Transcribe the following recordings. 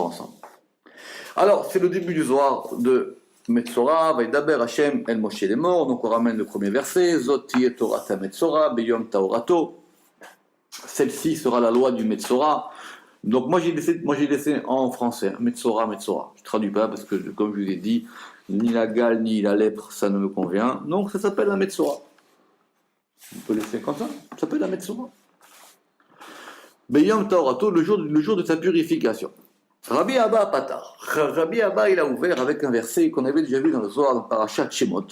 ensemble. Alors, c'est le début du Zohar de Metzora, Vaidaber Hashem El Moshe les morts. Donc, on ramène le premier verset. Zot tiye Torata Metzora, Beyom Taorato. Celle-ci sera la loi du Metzora. Donc, moi j'ai laissé en français, Metzora. Je ne traduis pas parce que, comme je vous ai dit, ni la gale ni la lèpre, ça ne me convient. Donc, ça s'appelle la Metzora. On peut laisser comme ça. Ça s'appelle la Metzora. Beyom Taorato, le jour de sa purification. Rabbi Abba Patar. Rabbi Abba, il a ouvert avec un verset qu'on avait déjà vu dans le Zohar, dans Parashat Shemot,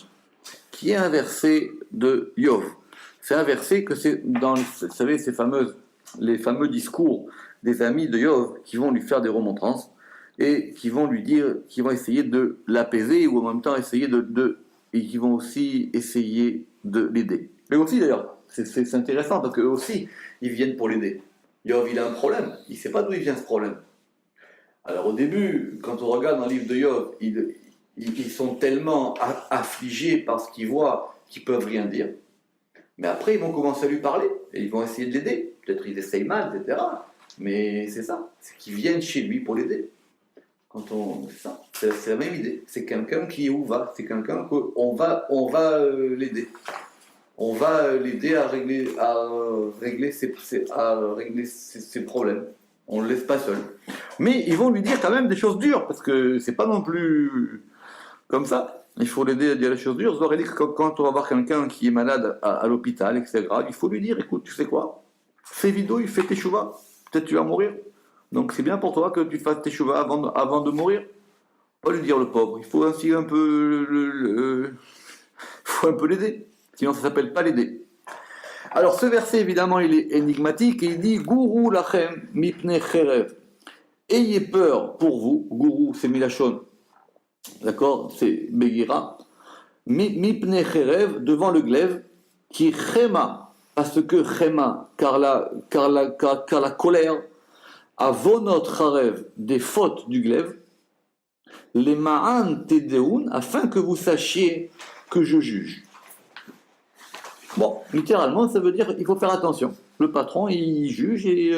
qui est un verset de Yov. C'est un verset que c'est dans, vous savez, les fameux discours des amis de Yov qui vont lui faire des remontrances et qui vont lui dire, qui vont essayer de l'apaiser ou en même temps essayer et qui vont aussi essayer de l'aider. Mais aussi d'ailleurs, c'est intéressant parce qu'eux aussi, ils viennent pour l'aider. Yov, il a un problème, il ne sait pas d'où il vient ce problème. Alors au début, quand on regarde dans le livre de Yov, ils sont tellement affligés par ce qu'ils voient qu'ils ne peuvent rien dire. Mais après, ils vont commencer à lui parler et ils vont essayer de l'aider. Peut-être ils essayent mal, etc. Mais c'est ça, c'est qu'ils viennent chez lui pour l'aider. C'est la même idée. C'est quelqu'un qui est où va. C'est quelqu'un qu'on va l'aider. On va l'aider à régler ses problèmes. On ne le laisse pas seul. Mais ils vont lui dire quand même des choses dures, parce que c'est pas non plus comme ça. Il faut l'aider à dire les choses dures. Je leur ai dit que quand on va voir quelqu'un qui est malade à l'hôpital et que c'est grave, il faut lui dire, écoute, tu sais quoi, fais vidouille, fais tes chouvas, peut-être tu vas mourir. Donc c'est bien pour toi que tu fasses tes chouvas avant de mourir. Pas lui dire le pauvre, il faut ainsi un peu faut un peu l'aider, sinon ça s'appelle pas l'aider. Alors ce verset évidemment il est énigmatique et il dit Gourou lachem mipne cherev. Ayez peur pour vous, gourou c'est Milachon, d'accord, c'est Begira, mipne cherev devant le glaive, qui chema, parce que chema, car la colère, avonot charev, des fautes du glaive, les ma'an tedeun, afin que vous sachiez que je juge. Bon, littéralement, ça veut dire qu'il faut faire attention. Le patron, il juge et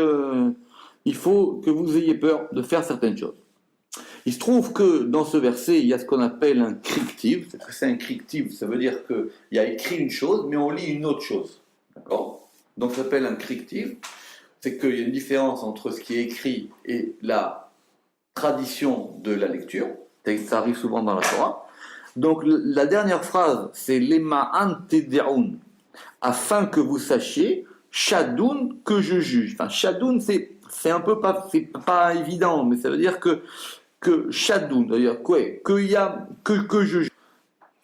il faut que vous ayez peur de faire certaines choses. Il se trouve que dans ce verset, il y a ce qu'on appelle un crictive. C'est un crictive, ça veut dire qu'il y a écrit une chose, mais on lit une autre chose. D'accord ? Donc ça s'appelle un crictive. C'est qu'il y a une différence entre ce qui est écrit et la tradition de la lecture. Ça arrive souvent dans la Torah. Donc la dernière phrase, c'est Lema antedeun, afin que vous sachiez, shadoun, que je juge. Enfin, shadoun, c'est un peu c'est pas évident, mais ça veut dire que shadoun, c'est-à-dire quoi, que je juge.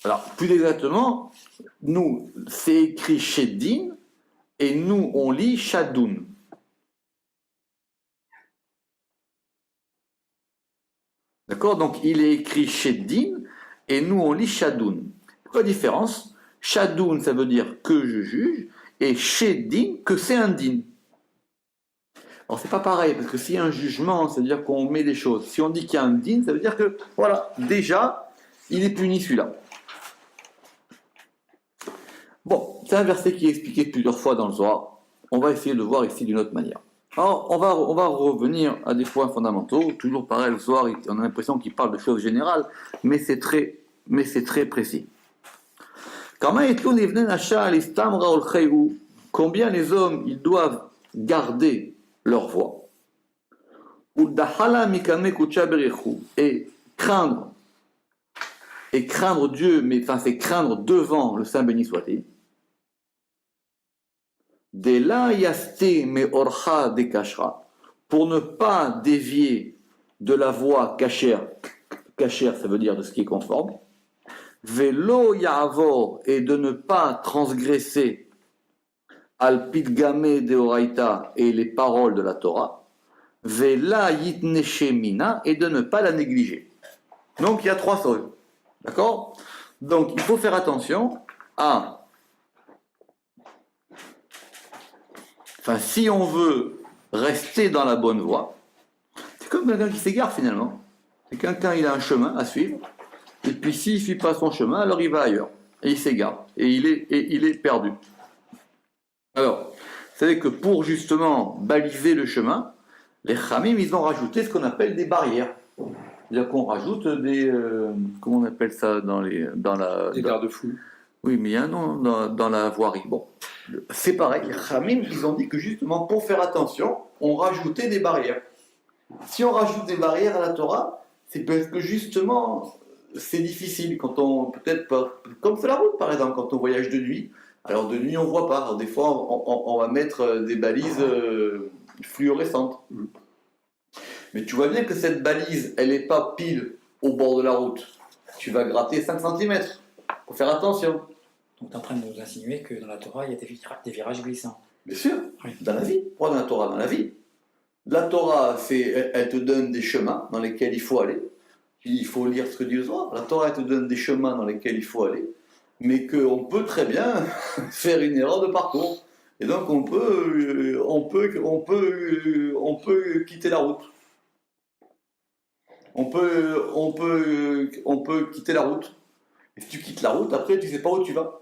Alors, plus exactement, nous, c'est écrit sheddin, et nous, on lit shadoun. D'accord? Donc, il est écrit sheddin, et nous, on lit shadoun. Quoi la différence? Shadoun, ça veut dire que je juge, et sheddin, que c'est un din. Alors, c'est pas pareil, parce que s'il y a un jugement, ça veut dire qu'on met des choses. Si on dit qu'il y a un din, ça veut dire que, voilà, déjà, il est puni celui-là. Bon, c'est un verset qui est expliqué plusieurs fois dans le Zohar. On va essayer de voir ici d'une autre manière. Alors, on va revenir à des points fondamentaux. Toujours pareil, le Zohar, on a l'impression qu'il parle de choses générales, mais c'est très précis. Combien les hommes ils doivent garder leur voix et craindre Dieu, mais enfin c'est craindre devant le Saint béni soit-il. Pour ne pas dévier de la voie cachère, ça veut dire de ce qui est conforme, velo ya'avor, et de ne pas transgresser al pidgame deoraita et les paroles de la Torah, vela yitneshe mina, et de ne pas la négliger. Donc il y a trois choses, d'accord? Donc il faut faire attention à si on veut rester dans la bonne voie, c'est comme quelqu'un qui s'égare finalement. C'est quelqu'un, il a un chemin à suivre, et puis s'il ne suit pas son chemin, alors il va ailleurs, et il s'égare, et il est perdu. Alors, vous savez que pour justement baliser le chemin, Les Khamim, ils ont rajouté ce qu'on appelle des barrières. C'est-à-dire qu'on rajoute des... comment on appelle ça dans la... Des garde-fous. Oui, mais il y a un nom dans la voirie. Bon, c'est pareil. Les Khamim, ils ont dit que justement, pour faire attention, on rajoutait des barrières. Si on rajoute des barrières à la Torah, c'est parce que justement, c'est difficile quand on, peut-être pas, comme c'est la route par exemple, quand on voyage de nuit. Alors de nuit on voit pas. Alors, des fois on va mettre des balises fluorescentes. Mais tu vois bien que cette balise, elle n'est pas pile au bord de la route. Tu vas gratter 5 cm. Faut faire attention. Donc tu es en train de nous insinuer que dans la Torah, il y a des virages glissants. Bien sûr, Oui. dans la vie. Pourquoi dans la Torah? Dans la vie. La Torah, elle te donne des chemins dans lesquels il faut aller. Il faut lire ce que dit le Zohar. La Torah, elle te donne des chemins dans lesquels il faut aller, mais qu'on peut très bien faire une erreur de parcours. Et donc on peut quitter la route. On peut quitter la route. Et si tu quittes la route, après tu sais pas où tu vas.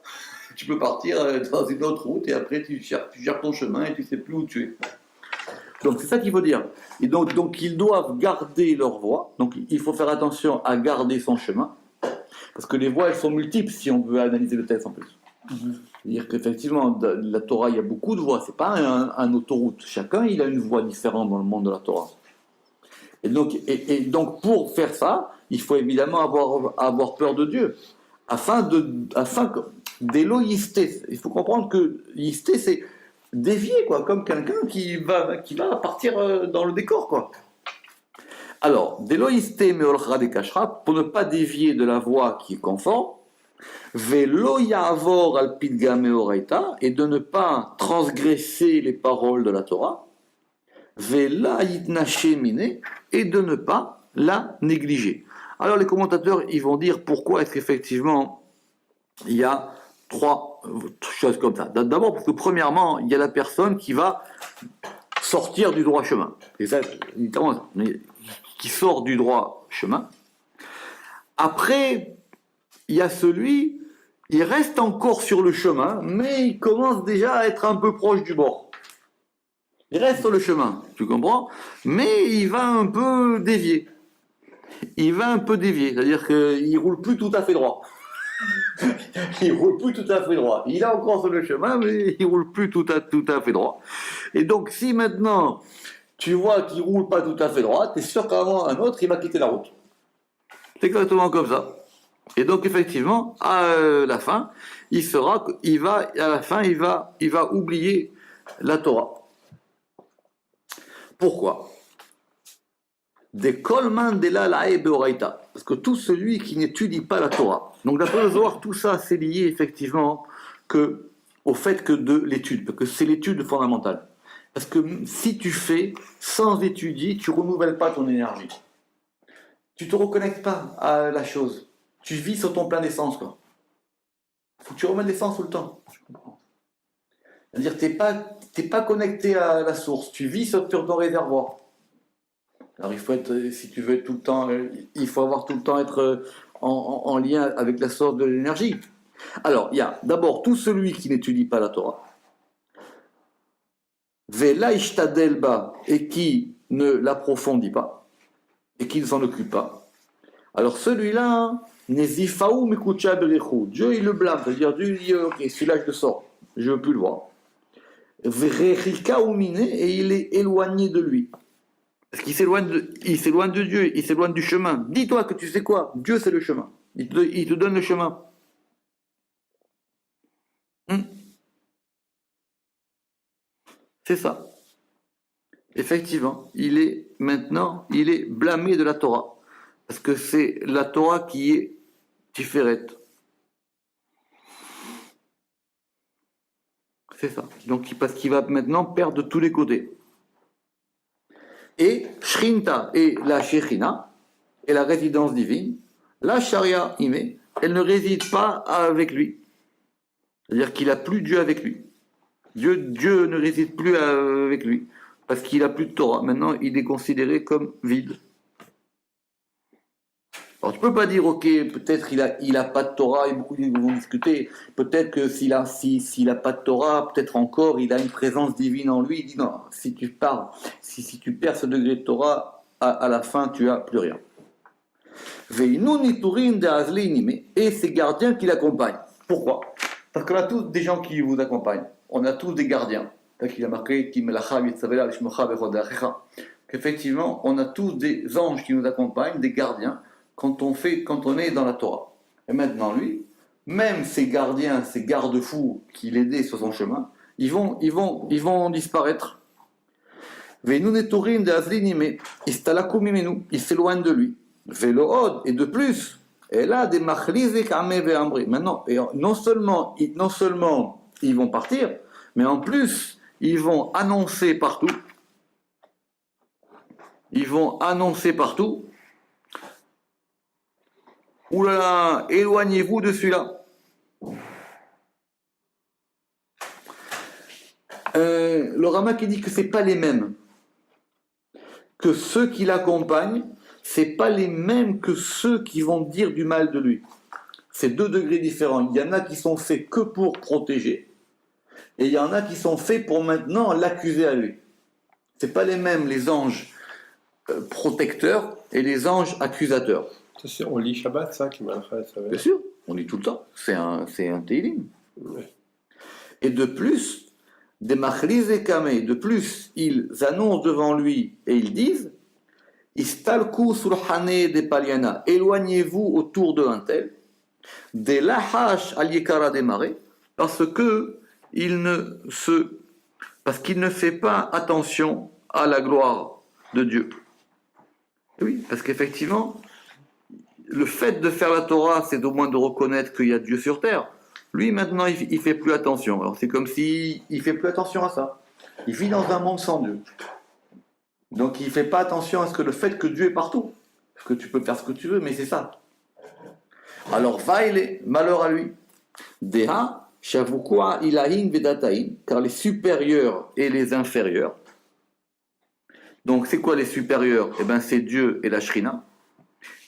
Tu peux partir dans une autre route et après tu cherches ton chemin et tu sais plus où tu es. Donc c'est ça qu'il faut dire. Et donc ils doivent garder leur voie. Donc il faut faire attention à garder son chemin. Parce que les voies, elles sont multiples si on veut analyser le texte en plus. C'est-à-dire qu'effectivement, la Torah, il y a beaucoup de voies. C'est pas un autoroute. Chacun, il a une voie différente dans le monde de la Torah. Et donc pour faire ça, il faut évidemment avoir peur de Dieu. Afin d'éloïster. Il faut comprendre que yister, c'est dévier, quoi, comme quelqu'un qui va partir dans le décor, quoi. Alors, d'éloïster meolchra de kashra, pour ne pas dévier de la voie qui est conforme, velo ya'avor al pidga meoraita, et de ne pas transgresser les paroles de la Torah, vela yitnaché mine, et de ne pas la négliger. Alors les commentateurs, ils vont dire pourquoi est-ce qu'effectivement il y a 3 choses comme ça. D'abord parce que premièrement, il y a la personne qui va sortir du droit chemin. C'est ça, littéralement, qui sort du droit chemin. Après, il y a celui, il reste encore sur le chemin, mais il commence déjà à être un peu proche du bord. Il reste sur le chemin, tu comprends? Mais il va un peu dévier. C'est-à-dire qu'il ne roule plus tout à fait droit. Il roule plus tout à fait droit. Il est encore sur le chemin, mais il roule plus tout à fait droit. Et donc, si maintenant tu vois qu'il roule pas tout à fait droit, tu es sûr qu'à un autre, il va quitter la route. C'est exactement comme ça. Et donc, effectivement, à la fin, il va oublier la Torah. Pourquoi? Des kolman de la lae beoraita. Parce que tout celui qui n'étudie pas la Torah. Donc, d'après le Zohar, tout ça, c'est lié effectivement au fait que de l'étude, parce que c'est l'étude fondamentale. Parce que si tu fais sans étudier, tu ne renouvelles pas ton énergie. Tu ne te reconnectes pas à la chose. Tu vis sur ton plein d'essence, quoi. Il faut que tu remettes l'essence tout le temps. Je comprends. C'est-à-dire que tu n'es pas connecté à la source. Tu vis sur ton réservoir. Alors il faut être, si tu veux être tout le temps, il faut avoir tout le temps être en lien avec la source de l'énergie. Alors, il y a d'abord tout celui qui n'étudie pas la Torah. Vela ishtadelba, et qui ne l'approfondit pas, et qui ne s'en occupe pas. Alors celui-là, Nezifaou mekucha berechou, Dieu il le blâme, c'est-à-dire Dieu dit ok, celui-là je le sors, je ne veux plus le voir. Verechika umine, et il est éloigné de lui. Parce qu'il s'éloigne de Dieu, il s'éloigne du chemin. Dis-toi que tu sais quoi, Dieu c'est le chemin. Il te donne le chemin. C'est ça. Effectivement, il est blâmé de la Torah. Parce que c'est la Torah qui est différente. C'est ça. Donc, parce qu'il va maintenant perdre de tous les côtés. Et Shrinta et la Shechina, et la résidence divine, la Sharia Ime, elle ne réside pas avec lui. C'est-à-dire qu'il n'a plus Dieu avec lui. Dieu ne réside plus avec lui. Parce qu'il n'a plus de Torah. Maintenant, il est considéré comme vide. Alors tu peux pas dire, ok, peut-être il a pas de Torah, et beaucoup vont discuter, peut-être que s'il a pas de Torah, peut-être encore il a une présence divine en lui. Il dit non, si tu perds ce degré de Torah, à la fin tu as plus rien. Et ces gardiens qui l'accompagnent. Pourquoi? Parce qu'on a tous des gens qui vous accompagnent. On a tous des gardiens. Il a marqué qu'effectivement, on a tous des anges qui nous accompagnent, des gardiens, quand on est dans la Torah. Et maintenant, lui, même ces gardiens, ces garde-fous qui l'aidaient sur son chemin, ils vont disparaître. Ils s'éloignent de lui. Et de plus, et là, des maintenant, et non seulement ils vont partir, mais en plus, ils vont annoncer partout. Oulala, éloignez-vous de celui-là. Le Rama qui dit que c'est pas les mêmes, que ceux qui l'accompagnent, c'est pas les mêmes que ceux qui vont dire du mal de lui. C'est 2 degrés différents. Il y en a qui sont faits que pour protéger, et il y en a qui sont faits pour maintenant l'accuser à lui. C'est pas les mêmes les anges protecteurs et les anges accusateurs. On lit Shabbat, ça, qui m'a fait ça. Bien sûr, on lit tout le temps. C'est un Teilim. Ouais. Et de plus, des machliz et kameh, de plus, ils annoncent devant lui et ils disent Istalku sulhane de paliana, éloignez-vous autour de un tel, des lahash al yekara des marais, parce qu'il ne fait pas attention à la gloire de Dieu. Oui, parce qu'effectivement, le fait de faire la Torah, c'est au moins de reconnaître qu'il y a Dieu sur terre. Lui, maintenant, il fait plus attention. Alors, c'est comme s'il fait plus attention à ça. Il vit dans un monde sans Dieu. Donc, il fait pas attention à ce que le fait que Dieu est partout. Parce que tu peux faire ce que tu veux, mais c'est ça. Alors, malheur à lui. Deha, shavukua ilahin vedatahin, car les supérieurs et les inférieurs. Donc, c'est quoi les supérieurs? Eh bien, c'est Dieu et la Shrina.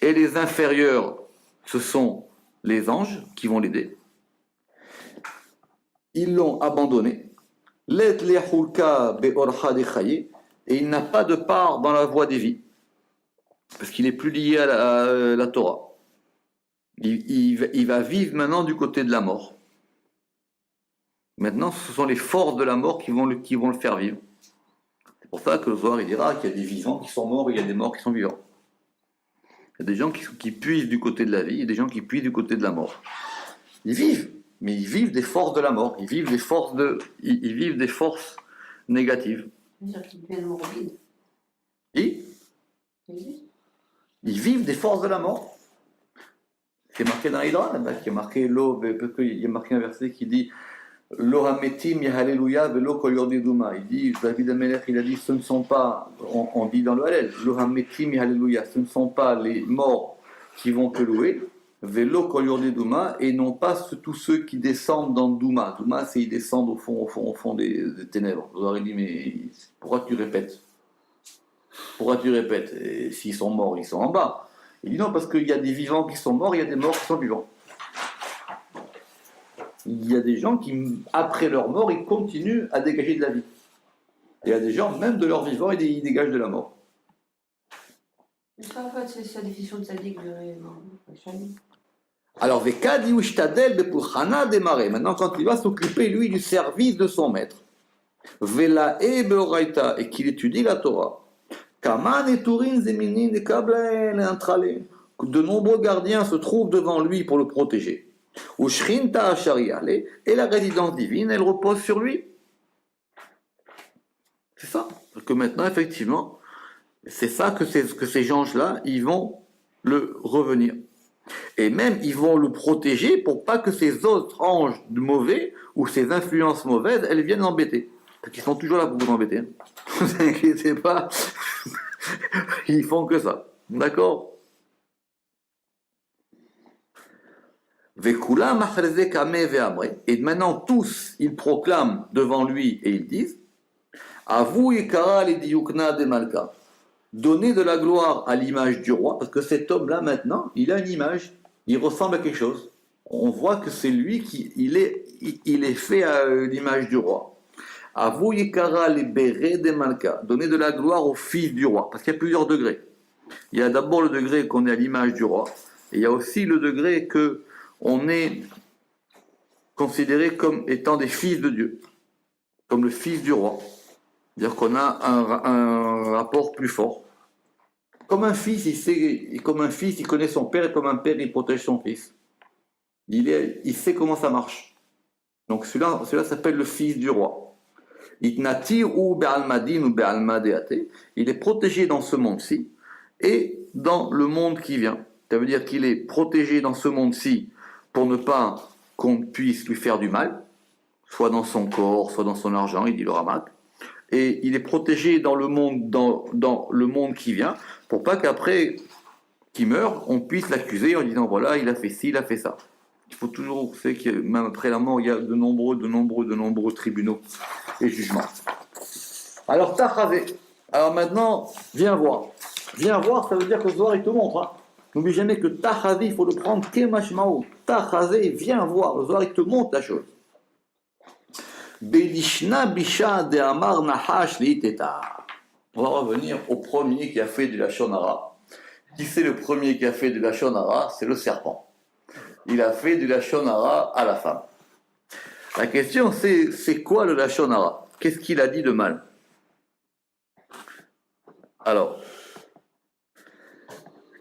Et les inférieurs, ce sont les anges qui vont l'aider. Ils l'ont abandonné. Et il n'a pas de part dans la voie des vies. Parce qu'il n'est plus lié à la Torah. Il va vivre maintenant du côté de la mort. Maintenant, ce sont les forces de la mort qui vont le faire vivre. C'est pour ça que le Zohar il dira qu'il y a des vivants qui sont morts et il y a des morts qui sont vivants. Il y a des gens qui puisent du côté de la vie et des gens qui puisent du côté de la mort. Ils vivent, mais ils vivent des forces de la mort. Ils vivent des forces négatives. C'est-à-dire qu'ils deviennent morbides. Ils vivent des forces de la mort. C'est marqué dans l'Hydra, il y a marqué un verset qui dit Lo hametim yahalleluya velo kol yordi duma. Il dit, David Amelech, il a dit, ce ne sont pas, on dit dans le Hallel, Lo hametim yahalleluya, ce ne sont pas les morts qui vont te louer, velo kol yordi duma, et non pas tous ceux qui descendent dans Douma. Douma, c'est ils descendent au fond des ténèbres. Vous aurez dit, mais pourquoi tu répètes? Et s'ils sont morts, ils sont en bas. Il dit non, parce qu'il y a des vivants qui sont morts, il y a des morts qui sont vivants. Il y a des gens qui, après leur mort, ils continuent à dégager de la vie. Et il y a des gens, même de leur vivant, ils dégagent de la mort. Ça, en fait, c'est sa définition de sadique de Shani. Alors, Vekadi Ushtadel Bepulchana démarrer. Maintenant, quand il va s'occuper, lui, du service de son maître, Vela e Beoraita, et qu'il étudie la Torah, Kaman et Turin Zeminin et Kablael et Antrale, de nombreux gardiens se trouvent devant lui pour le protéger. Ushrinta Ashariale, et la résidence divine, elle repose sur lui. C'est ça. Parce que maintenant, effectivement, c'est ça que ces anges-là, ils vont le revenir. Et même, ils vont le protéger pour pas que ces autres anges mauvais ou ces influences mauvaises, elles viennent l'embêter. Parce qu'ils sont toujours là pour vous embêter. Ne vous inquiétez pas. Ils font que ça. D'accord? Et maintenant, tous, ils proclament devant lui et ils disent Avu Ikara le Diyukna de Malka. donner de la gloire à l'image du roi, parce que cet homme-là, maintenant, il a une image, il ressemble à quelque chose. On voit que c'est lui il est fait à l'image du roi. Avou yikara libéré des malka, donner de la gloire au fils du roi, parce qu'il y a plusieurs degrés. Il y a d'abord le degré qu'on est à l'image du roi, et il y a aussi le degré que on est considéré comme étant des fils de Dieu, comme le fils du roi. C'est-à-dire qu'on a un rapport plus fort. Comme un fils, il connaît son père, et comme un père, il protège son fils. Il sait comment ça marche. Donc celui-là s'appelle le fils du roi. Itnati ou be'almadin ou be'almadeate. Il est protégé dans ce monde-ci et dans le monde qui vient. Ça veut dire qu'il est protégé dans ce monde-ci pour ne pas qu'on puisse lui faire du mal, soit dans son corps, soit dans son argent, il dit le Ramak. Et il est protégé dans le monde qui vient, pour pas qu'après qu'il meure, on puisse l'accuser en disant voilà, il a fait ci, il a fait ça. Il faut toujours, vous savez que même après la mort, il y a de nombreux tribunaux et jugements. Alors, Tachazé. Alors maintenant, viens voir. Viens voir, ça veut dire que ce soir, il te montre. Hein. N'oublie jamais que Tachazé, il faut le prendre Kemashmao. Tachazé, viens voir. Le soir, il te montre la chose. Belishna bisha de amar nahash liiteta. On va revenir au premier qui a fait de la shonara. Qui c'est le premier qui a fait de la shonara? C'est le serpent. Il a fait du lashon hara à la femme. La question c'est quoi le lashon hara? Qu'est-ce qu'il a dit de mal? Alors,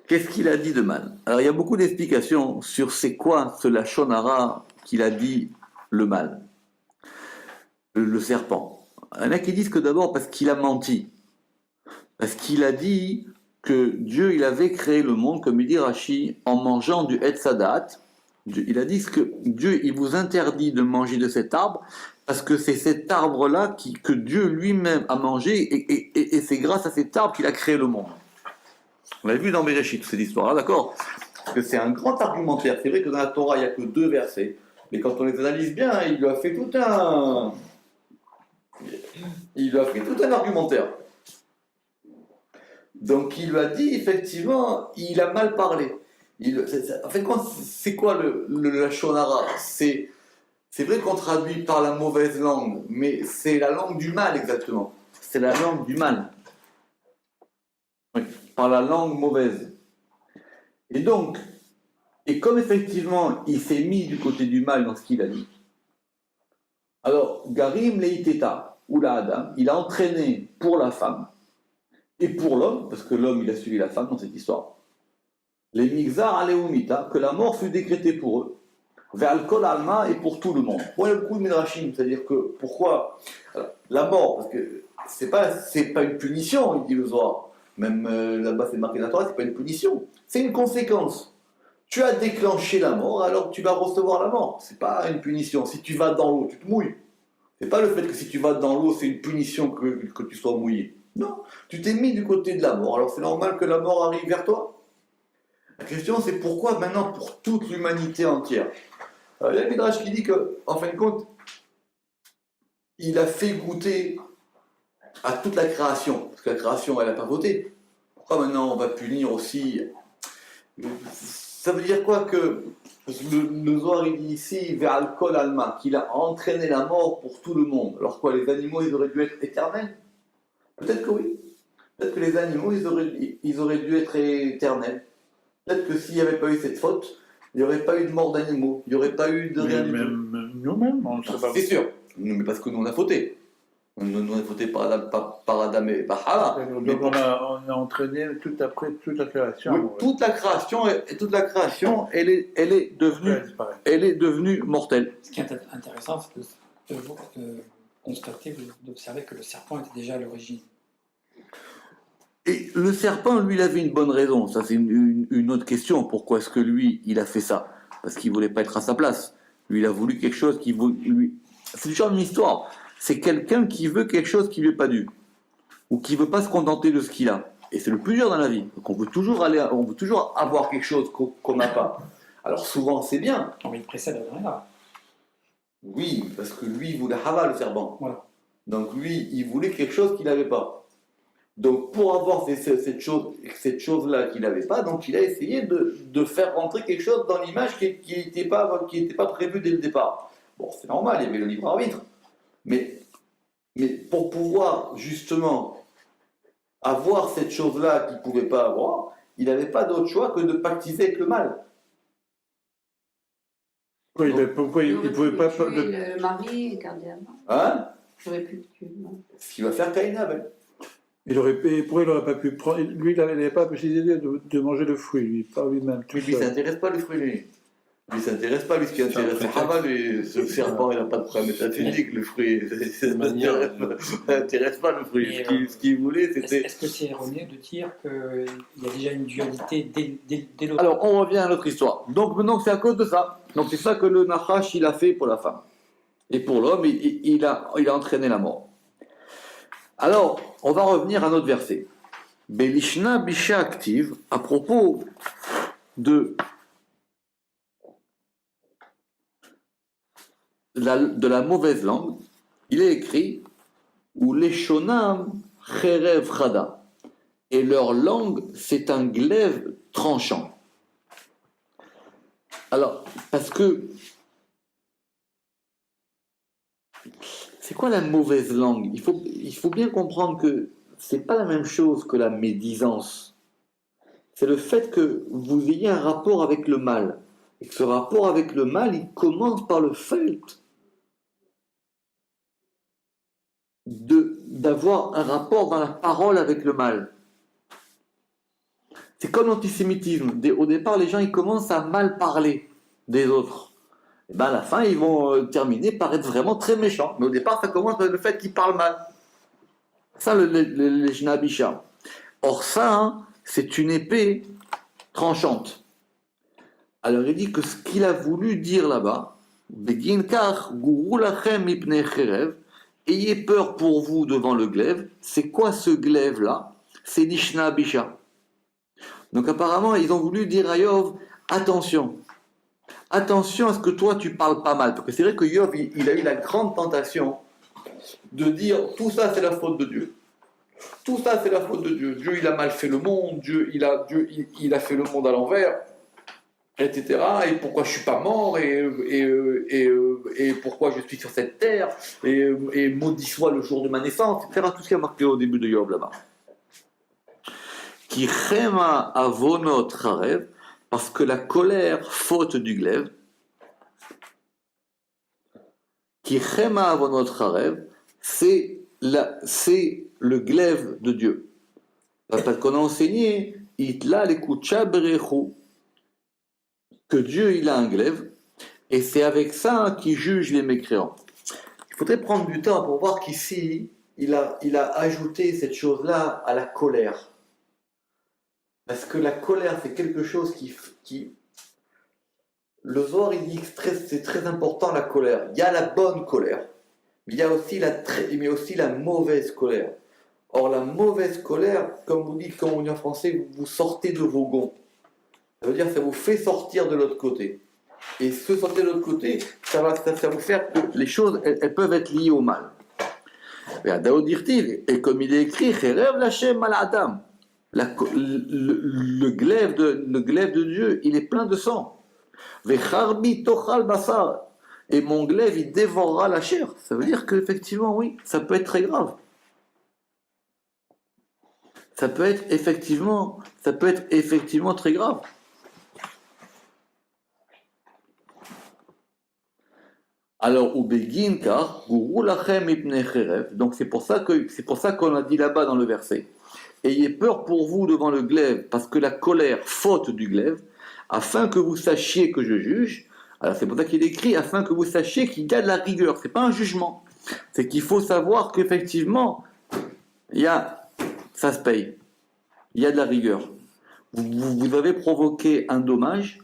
qu'est-ce qu'il a dit de mal? Alors, il y a beaucoup d'explications sur c'est quoi ce lashon hara qu'il a dit le mal. Le serpent. Il y en a qui disent que d'abord parce qu'il a menti. Parce qu'il a dit que Dieu, il avait créé le monde, comme il dit Rashi, en mangeant du Etzadat. Il a dit que Dieu, il vous interdit de manger de cet arbre parce que c'est cet arbre-là que Dieu lui-même a mangé et c'est grâce à cet arbre qu'il a créé le monde. On l'a vu dans Bereshit, cette histoire-là, d'accord? Parce que c'est un grand argumentaire. C'est vrai que dans la Torah, il n'y a que 2 versets. Mais quand on les analyse bien, il lui a fait tout un argumentaire. Donc il lui a dit, effectivement, il a mal parlé. En fait, c'est quoi le lashon hara? C'est vrai qu'on traduit par la mauvaise langue, mais c'est la langue du mal exactement. C'est la langue du mal. Oui, par la langue mauvaise. Et donc, comme effectivement il s'est mis du côté du mal dans ce qu'il a dit, alors, Garim Leiteta, ou la Adam, il a entraîné pour la femme et pour l'homme, parce que l'homme il a suivi la femme dans cette histoire, les Migzar Aleumita, que la mort fut décrétée pour eux, vers le Kol Alma et pour tout le monde. Bon, il y a beaucoup de Midrashim, c'est-à-dire que pourquoi alors, la mort, parce que c'est pas une punition, il dit le Zohar. Même là-bas c'est marqué dans la Torah, c'est pas une punition, c'est une conséquence. Tu as déclenché la mort, alors tu vas recevoir la mort. C'est pas une punition. Si tu vas dans l'eau, tu te mouilles. C'est pas le fait que si tu vas dans l'eau, c'est une punition que tu sois mouillé. Non, tu t'es mis du côté de la mort, alors c'est normal que la mort arrive vers toi. La question c'est pourquoi maintenant pour toute l'humanité entière. Il y a le Midrash qui dit qu'en fin de compte, il a fait goûter à toute la création, parce que la création elle n'a pas voté. Pourquoi maintenant on va punir aussi? Ça veut dire quoi que le Zohar il dit ici vers Al-Kol Alma, qu'il a entraîné la mort pour tout le monde. Alors quoi, les animaux ils auraient dû être éternels? Peut-être que oui. Peut-être que les animaux ils auraient dû être éternels. Peut-être que s'il n'y avait pas eu cette faute, il n'y aurait pas eu de mort d'animaux, il n'y aurait pas eu de rien du tout. Nous-mêmes, on ne sait pas. C'est sûr, mais parce que nous on a fauté. Nous on a fauté par Adam et par Hava. Donc on a entraîné toute la création. Oui, toute la création, elle est devenue mortelle. Ce qui est intéressant, c'est de constater, d'observer que le serpent était déjà à l'origine. Et le serpent, lui, il avait une bonne raison. Ça, c'est une autre question. Pourquoi est-ce que lui, il a fait ça? Parce qu'il voulait pas être à sa place. Lui, il a voulu quelque chose qui lui. C'est toujours une histoire. C'est quelqu'un qui veut quelque chose qui lui est pas dû, ou qui veut pas se contenter de ce qu'il a. Et c'est le plus dur dans la vie. Donc on veut toujours avoir quelque chose qu'on n'a pas. Alors souvent, c'est bien. Non, mais il précède Adrien. Oui, parce que lui, il voulait Hava, le serpent. Voilà. Donc lui, il voulait quelque chose qu'il n'avait pas. Donc, pour avoir cette chose-là qu'il n'avait pas, donc il a essayé de faire rentrer quelque chose dans l'image qui n'était pas prévu dès le départ. Bon, c'est normal, il y avait le libre arbitre. Mais pour pouvoir justement avoir cette chose-là qu'il ne pouvait pas avoir, il n'avait pas d'autre choix que de pactiser avec le mal. Pourquoi il ne pouvait pas. Le mari, garder avant. Hein? J'aurais pu le tuer. Non. Ce qu'il va faire Caïn et Abel. Pourquoi il n'aurait pas pu prendre. Lui, il n'avait pas possibilité de manger le fruit, lui, pas lui-même. Tout Lui, il ne seul. s'intéresse pas le fruit, lui. Lui, il ne s'intéresse pas, lui, ce qui intéresse c'est Hava, lui, le serpent, il n'a pas de problème métaphysique, le fruit, ça ne l'intéresse pas, le fruit. Mais, Ce qu'il voulait, c'était... Est-ce que c'est erroné de dire qu'il y a déjà une dualité dès l'autre? Alors, on revient à notre histoire. Donc, c'est à cause de ça. Donc, c'est ça que le Nachash, il a fait pour la femme. Et pour l'homme, il a entraîné la mort. Alors, on va revenir à notre verset. Belishna Bisha active, à propos de la mauvaise langue, il est écrit ou Leshonam Cherev Chada. Et leur langue, c'est un glaive tranchant. Alors, parce que c'est quoi la mauvaise langue? Il faut bien comprendre que c'est pas la même chose que la médisance. C'est le fait que vous ayez un rapport avec le mal. Et que ce rapport avec le mal, il commence par le fait d'avoir un rapport dans la parole avec le mal. C'est comme l'antisémitisme. Au départ, les gens ils commencent à mal parler des autres. Et ben à la fin, ils vont terminer par être vraiment très méchants. Mais au départ, ça commence par le fait qu'ils parlent mal. Ça, le Jnabisha. Or ça, hein, c'est une épée tranchante. Alors il dit que ce qu'il a voulu dire là-bas, ayez peur pour vous devant le glaive. C'est quoi ce glaive-là? C'est l'Ishna Bisha. Donc apparemment, ils ont voulu dire à Yov, attention à ce que toi tu parles pas mal. Parce que c'est vrai que Yov, il a eu la grande tentation de dire tout ça c'est la faute de Dieu. Tout ça c'est la faute de Dieu. Dieu il a mal fait le monde, Dieu il a fait le monde à l'envers, etc. Et pourquoi je suis pas mort et pourquoi je suis sur cette terre et maudit soit le jour de ma naissance, etc. Tout ce qui a marqué au début de Yov là-bas. Qui chema avonot charev, parce que la colère, faute du glaive, qui chema avonot charev, c'est le glaive de Dieu. Parce qu'on a enseigné, itla lekucha berechu, que Dieu il a un glaive, et c'est avec ça qu'il juge les mécréants. Il faudrait prendre du temps pour voir qu'ici, il a ajouté cette chose-là à la colère. Parce que la colère, c'est quelque chose qui... Le Zohar, il dit que c'est très important la colère. Il y a la bonne colère, mais il y a aussi la mauvaise colère. Or, la mauvaise colère, comme on dit en français, vous sortez de vos gonds. Ça veut dire que ça vous fait sortir de l'autre côté. Et ce sortir de l'autre côté, ça va vous faire que les choses, elles peuvent être liées au mal. Et comme il est écrit, Cherev Lashem al Adam. Le glaive de Dieu, il est plein de sang. Vecharbi tochal basar. Et mon glaive, il dévorera la chair. Ça veut dire qu'effectivement, oui, ça peut être très grave. Ça peut être effectivement très grave. Alors, ubegin car guru lachem ipnei cherev. Donc c'est pour ça qu'on a dit là-bas dans le verset. Ayez peur pour vous devant le glaive, parce que la colère, faute du glaive, afin que vous sachiez que je juge. Alors c'est pour ça qu'il écrit, afin que vous sachiez qu'il y a de la rigueur. C'est pas un jugement. C'est qu'il faut savoir qu'effectivement, ça se paye. Il y a de la rigueur. Vous avez provoqué un dommage,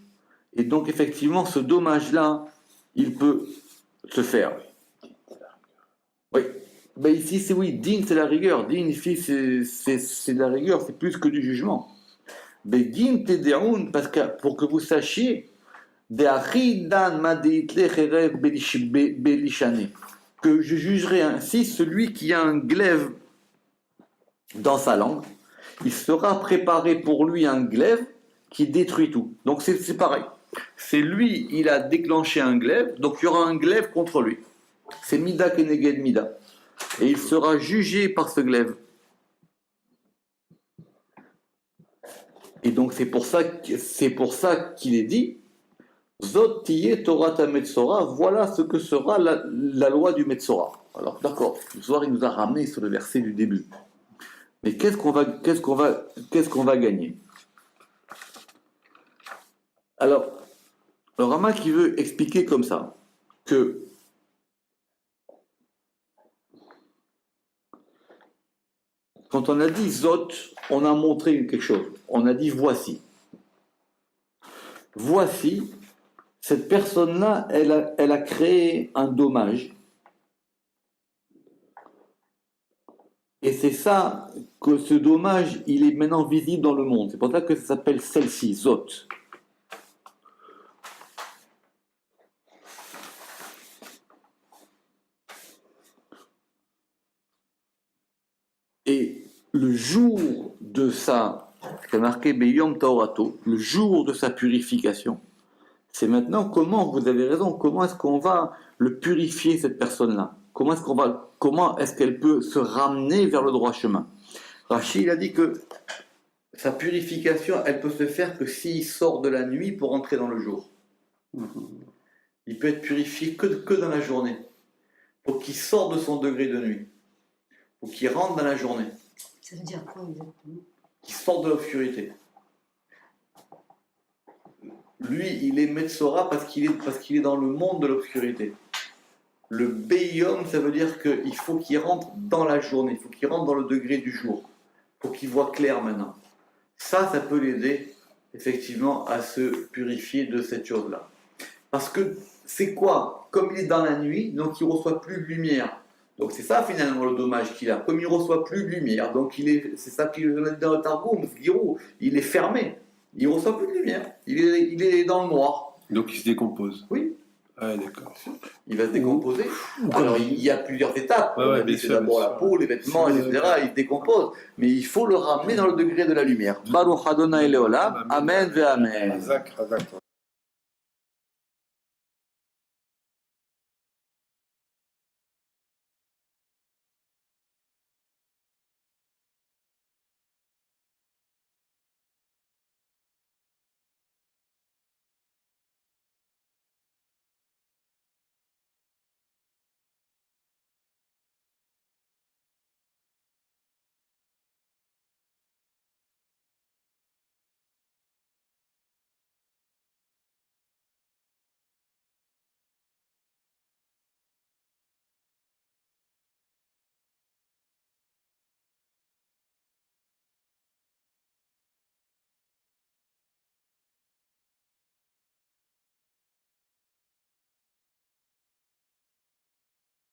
et donc effectivement, ce dommage-là, il peut se faire. Oui. Ben ici, c'est oui, din c'est la rigueur. Din ici, c'est de la rigueur, c'est plus que du jugement. Ben din tedeun, parce que pour que vous sachiez, que je jugerai ainsi celui qui a un glaive dans sa langue, il sera préparé pour lui un glaive qui détruit tout. Donc c'est pareil. C'est lui, il a déclenché un glaive, donc il y aura un glaive contre lui. C'est Mida Keneged Mida. Et il sera jugé par ce glaive. Et donc c'est pour ça qu'il est dit Zot tiye Torah Metzora, voilà ce que sera la loi du Metzora. Alors d'accord, ce soir il nous a ramené sur le verset du début. Mais qu'est-ce qu'on va gagner? Alors, le Rama qui veut expliquer comme ça que quand on a dit Zot, on a montré quelque chose. On a dit voici. Voici, cette personne-là, elle a créé un dommage. Et c'est ça que ce dommage, il est maintenant visible dans le monde. C'est pour ça que ça s'appelle celle-ci, Zot. Et le jour de sa, c'est marqué Beyom Taorato, le jour de sa purification, c'est maintenant vous avez raison, comment est-ce qu'on va le purifier, cette personne-là? Comment est-ce qu'elle peut se ramener vers le droit chemin? Rachid, il a dit que sa purification, elle peut se faire que s'il sort de la nuit pour entrer dans le jour. Il peut être purifié que dans la journée. Pour qu'il sorte de son degré de nuit. Pour qu'il rentre dans la journée. Ça veut dire quoi exactement? Qu'il sorte de l'obscurité. Lui, il est Metzora parce qu'il est dans le monde de l'obscurité. Le Beyom, ça veut dire qu'il faut qu'il rentre dans la journée, il faut qu'il rentre dans le degré du jour, pour qu'il voit clair maintenant. Ça peut l'aider, effectivement, à se purifier de cette chose-là. Parce que c'est quoi? Comme il est dans la nuit, donc il ne reçoit plus de lumière. Donc c'est ça finalement le dommage qu'il a. Comme il ne reçoit plus de lumière, donc c'est ça qu'il a dit dans le Targum, il est fermé. Il ne reçoit plus de lumière. Il est dans le noir. Donc il se décompose. Oui. Ah, d'accord. Il va se décomposer. Alors il y a plusieurs étapes. C'est d'abord la peau, les vêtements, etc. Il se décompose. Mais il faut le ramener dans le degré de la lumière. Baruch Adonai Leolam. Amen ve Amen.